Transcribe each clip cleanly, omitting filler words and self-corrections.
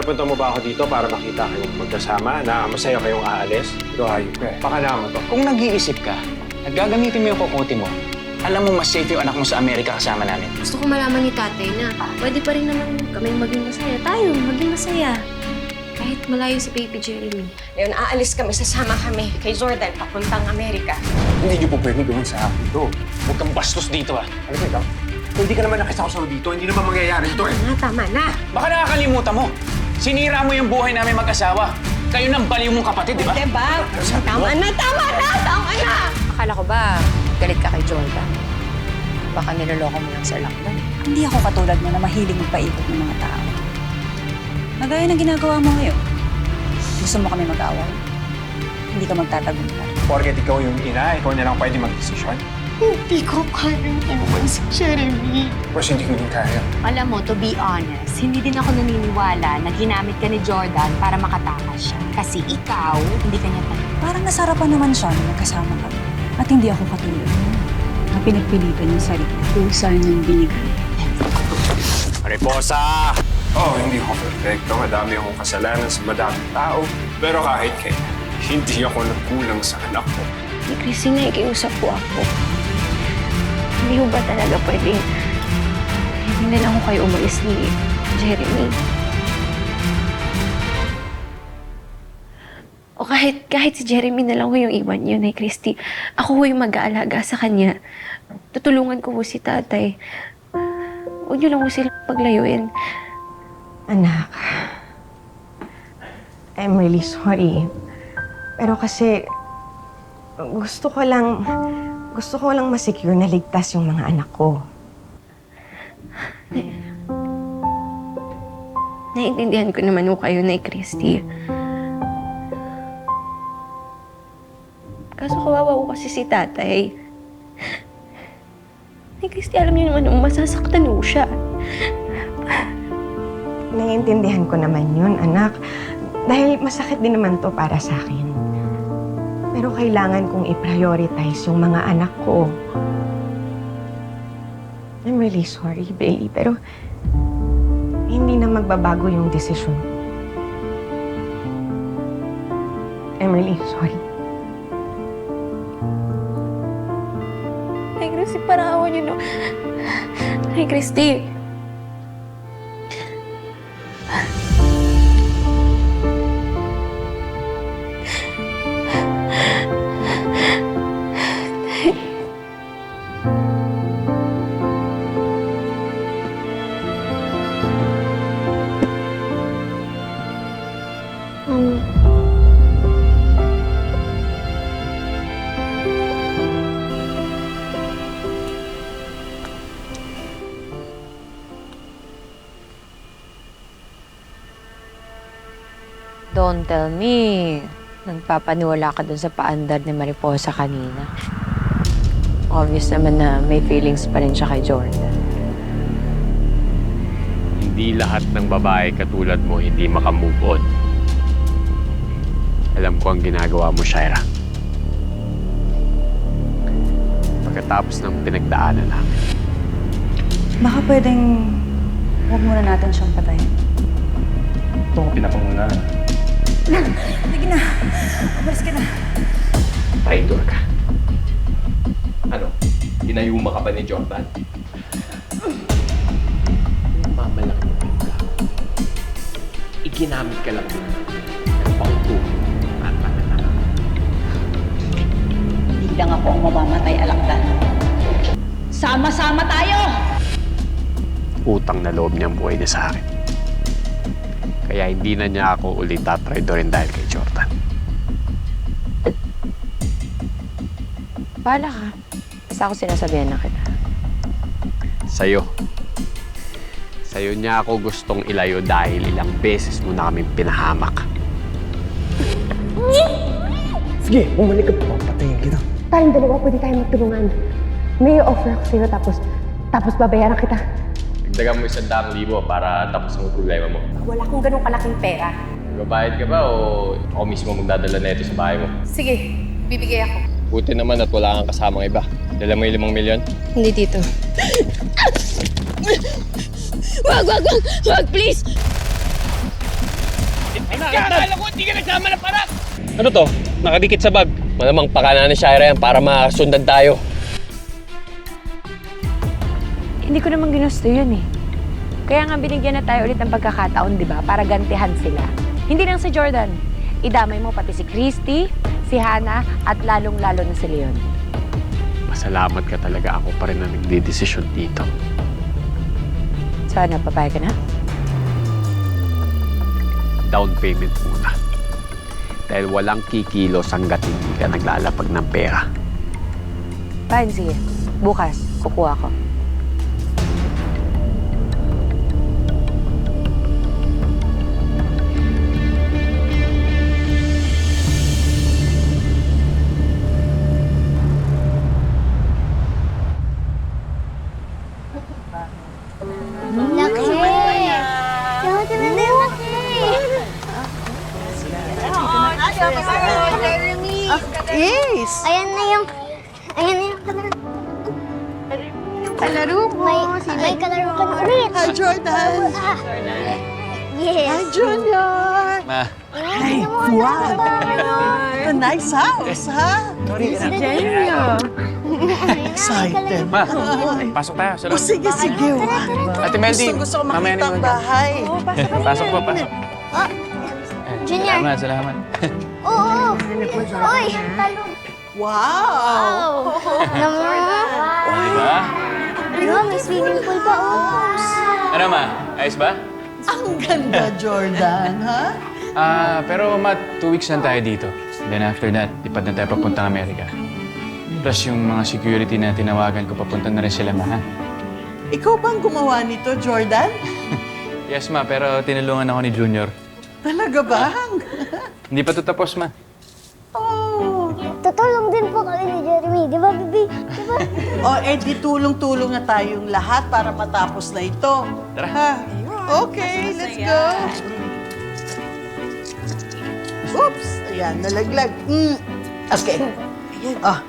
Pinapunta mo ba ako dito para makita kayong magkasama na masaya kayong aalis? Ito hayop ka eh. Baka naman to. Kung nag-iisip ka at gagamitin mo yung kukuti mo, alam mo mas safe yung anak mo sa Amerika kasama namin. Gusto ko malaman ni tatay na pwede pa rin naman kaming maging masaya. Tayo, maging masaya. Kahit malayo si Baby Jeremy. Ngayon, aalis kami, sasama kami kay Jordan papuntang Amerika. Hindi niyo po pwede gawin sa akin ito. Huwag kang bastos dito ah. Ano ba ikaw? Kung hindi ka naman nakisawsaw dito, hindi naman mangyayari ito eh. Tama na. Baka nakakalimutan mo. Sinira mo yung buhay namin mag-asawa. Kayo nang baliw mong kapatid, di ba? Diba? Tama na, tama na, tama na! Akala ko ba galit ka kay Jordan? Baka niloloko mo lang sa lakban. Hindi ako katulad mo na mahilig magpaikot ng mga tao. Nagaya ng ginagawa mo ngayon. Gusto mo kami mag-away? Hindi ka magtatagumpay. Porket ikaw yung ina, ikaw na lang pwede mag-desisyon. Hindi ko kayang iwan si Jeremy. Tapos hindi ko din kaya. Alam mo, to be honest, hindi din ako naniniwala na ginamit ka ni Jordan para makatakas siya. Kasi ikaw, hindi ka niya tanong. Parang nasarapan naman siya na magkasama kami. At hindi ako katulad mo na pinagpilitan yung sarili. Pusa niyang binigay. Mariposa! Oh, hindi ako perfecto. Madami akong kasalanan sa madaming tao. Pero kahit kaya, hindi ako nagkulang sa anak ko. Ni Christy, nakikiusap po ako. Hindi ho ba talaga pwedeng hindi na lang ho kayo umalis ni Jeremy? O kahit si Jeremy na lang ho yung iwan niyo, Nay Christy. Ako ho yung mag-aalaga sa kanya. Tutulungan ko ho si tatay. Huwag niyo lang ho silang paglayuin. Anak, I'm really sorry. Pero kasi gusto ko lang masecure na ligtas yung mga anak ko. Naiintindihan ko naman ho kayo, Nay Christy. Kaso kawawa ko kasi si tatay. Nay Christy, alam niyo naman masasaktan ho siya. Naiintindihan ko naman yun, anak. Dahil masakit din naman to para sa akin. Pero kailangan kong i-prioritize yung mga anak ko. I'm really sorry, Bailey, pero hindi na magbabago yung desisyon. I'm really sorry. Nay Christy, parang awan niyo, no? Nay Christy. Don't tell me, nagpapaniwala ka dun sa paandar ni Mariposa kanina. Obvious naman na may feelings pa rin siya kay Jordan. Hindi lahat ng babae katulad mo hindi makamove on. Alam ko ang ginagawa mo, Shaira. Pagkatapos ng pinagdaanan namin. Baka pwedeng huwag muna natin siyang patayin. Ito ko pinapangunahan. Sige na. Umalis ka na. Traitor ka. Ano? Dinayuma ka ba ni Jordan? Mamalaki mo ka. Iginamit ka lang din ng pangtulong at pananakot. Hindi lang ako ang mamamatay, Alakdan. Sama-sama tayo! Utang na loob niyang buhay niya sa akin. Kaya hindi na niya ako ulit tatraidorin dahil kay Jordan. Bahala ka. Basta ako sinasabihan na kita. Sa'yo. Sa'yo niya ako gustong ilayo dahil ilang beses mo na kaming pinahamak. Sige, bumalik ka pa. Patayin kita. Tayong dalawa, pwede tayong magtulungan. May offer ako sa'yo, tapos babayaran kita. Dagdagan mo 100,000 para tapos ang problema mo. Wala akong ganong kalaking pera. Magbabayad ka ba o ako mismo magdadala na ito sa bahay mo? Sige, bibigay ako. Buti naman at wala kang kasamang iba. Dala mo yung 5 milyon? Hindi dito. Wag, please! Ano to? Nakadikit sa bag. Malamang pakana ni Shira yan para masundan tayo. Hindi ko naman ginusto yun eh. Kaya nga binigyan na tayo ulit ng pagkakataon, di ba? Para gantihan sila. Hindi lang si Jordan. Idamay mo pati si Christy, si Hannah, at lalong-lalo na si Leon. Pasalamat ka talaga, ako pa rin na nagdidesisyon dito. So ano, papayag ka na? Down payment muna. Dahil walang kikilos hanggat hindi ka naglalapag ng pera. Fine, sige. Bukas, kukuha ko. Laki! Laki na na yung laki! Yes! Ayan na yung kalaro. Kalaro mo. May kalaro ka na ulit. Hi, Jordan. Yes. Hi, Junior. Ma, Ay, Wow! A nice house, ha? Excited. ma, pasok tayo. Sa loob. Sige, sige. Ate Meldy, Gusto ko mamaya makita ang na bahay. Pasok po, pasok. Junior. Salamat. Oo. Uy, talong. Wow! Naman. Di ba? Ano, may swimming pool pa, oh. Ano ma, ayos ba? Ang ganda, Jordan, ha? Pero ma, 2 weeks lang tayo dito. Then after that, lipad na tayo papuntang Amerika. Plus yung mga security na tinawagan ko, papunta na rin sila, ma. Ha? Ikaw bang gumawa nito, Jordan? Yes, ma, pero tinulungan ako ni Junior. Talaga bang? Hindi pa ito tapos, ma. Oh. Tutulong din po kami ni Jeremy. Di ba, Bibi? Di ba? O, di tulong-tulong na tayong lahat para matapos na ito. Tara. Ha? Okay, let's go. Oops! Ayan, nalaglag. Okay. Oh,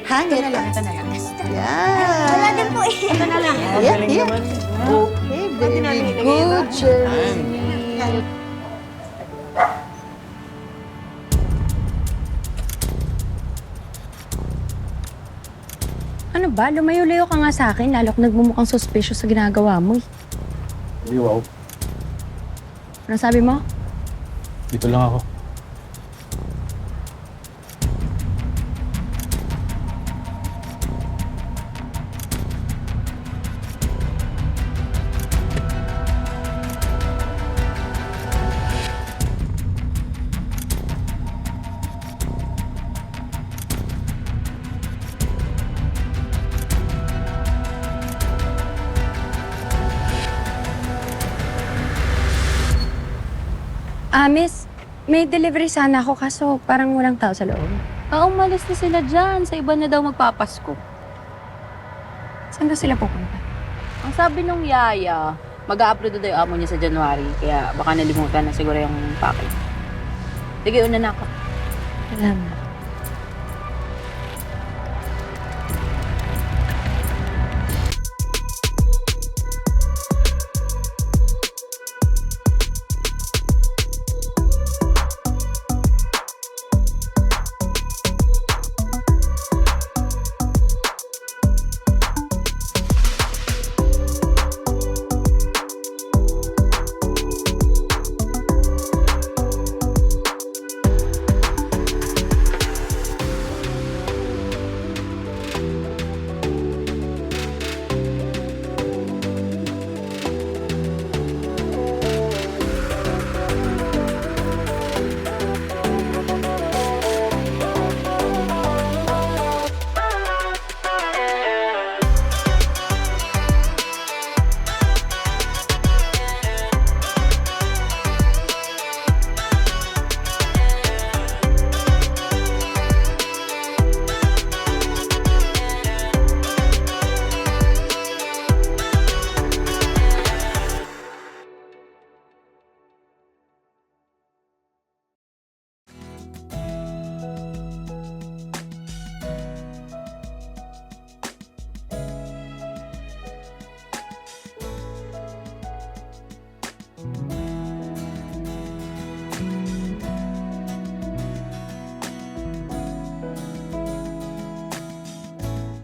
hang it. Ito na lang. Yan. Wala din po eh. Ito na lang. Yan, yan. Okay, very good, Jeremy. Ano ba? Lumayo-layo ka nga sa akin, lalo kung nagmumukhang suspicious sa ginagawa mo. Wow. Ano sabi mo? Dito lang ako. Miss, may delivery sana ako kaso parang walang tao sa loob. Umalis na sila dyan. Sa iba na daw magpapasko. Saan daw sila pupunta? Ang sabi nung yaya, mag-a-upload na daw yung amo niya sa January. Kaya baka nalimutan na siguro yung package. Sige, una na ako. Salamat.